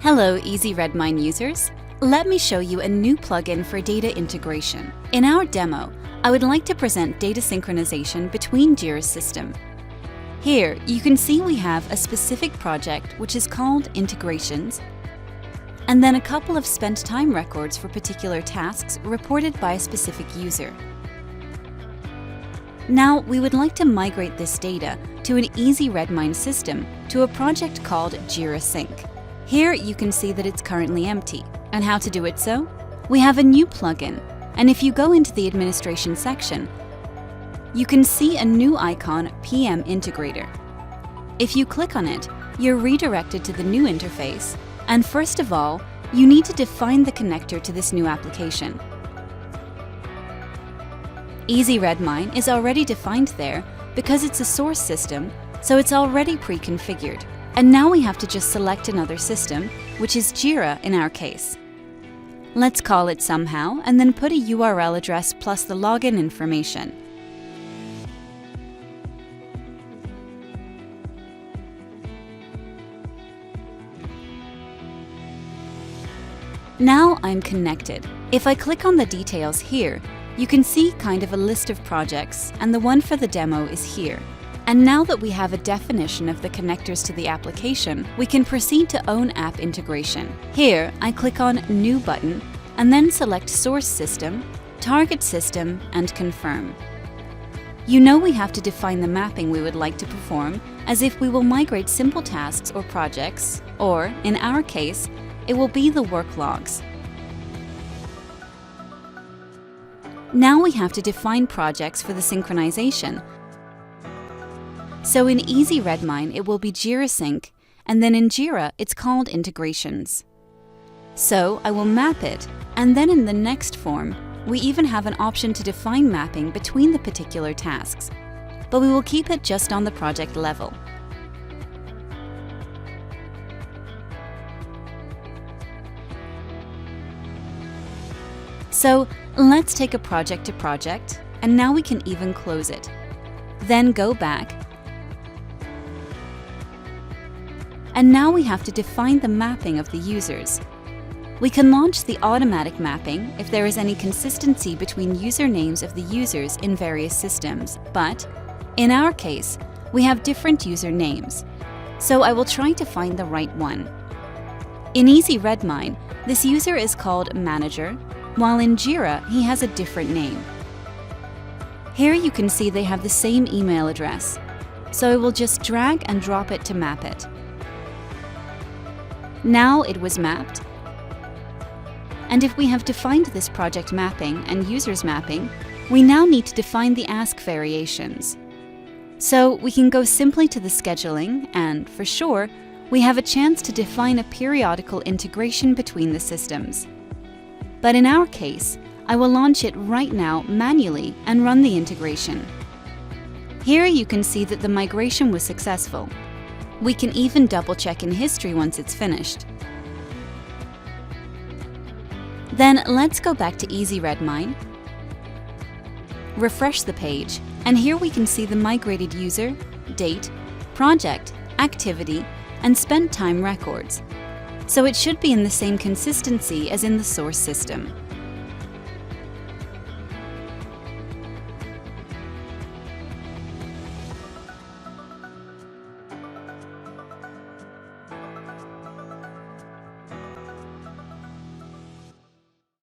Hello, easy Redmine users. Let me show you a new plugin for data integration. In our demo, I would like to present data synchronization between Jira's system. Here, you can see we have a specific project which is called Integrations, and then a couple of spent time records for particular tasks reported by a specific user. Now, we would like to migrate this data to an easy Redmine system to a project called Jira Sync. Here, you can see that it's currently empty. And how to do it so? We have a new plugin, and if you go into the administration section, you can see a new icon, PM Integrator. If you click on it, you're redirected to the new interface, and first of all, you need to define the connector to this new application. Easy Redmine is already defined there because it's a source system, so it's already pre-configured. And now we have to just select another system, which is Jira in our case. Let's call it somehow and then put a URL address plus the login information. Now I'm connected. If I click on the details here, you can see kind of a list of projects, and the one for the demo is here. And now that we have a definition of the connectors to the application, we can proceed to own app integration. Here, I click on New button and then select Source System, Target System, and Confirm. You know we have to define the mapping we would like to perform, as if we will migrate simple tasks or projects, or, in our case, it will be the work logs. Now we have to define projects for the synchronization. So in Easy Redmine, it will be Jira Sync, and then in Jira, it's called Integrations. So I will map it, and then in the next form, we even have an option to define mapping between the particular tasks, but we will keep it just on the project level. So let's take a project to project, and now we can even close it. Then go back, and now we have to define the mapping of the users. We can launch the automatic mapping if there is any consistency between usernames of the users in various systems, but in our case, we have different usernames, so I will try to find the right one. In Easy Redmine, this user is called Manager, while in Jira, he has a different name. Here you can see they have the same email address, so I will just drag and drop it to map it. Now it was mapped. And if we have defined this project mapping and users mapping, we now need to define the ask variations. So we can go simply to the scheduling and, for sure, we have a chance to define a periodical integration between the systems. But in our case, I will launch it right now manually and run the integration. Here you can see that the migration was successful. We can even double-check in history once it's finished. Then let's go back to Easy Redmine, refresh the page, and here we can see the migrated user, date, project, activity, and spent time records. So it should be in the same consistency as in the source system.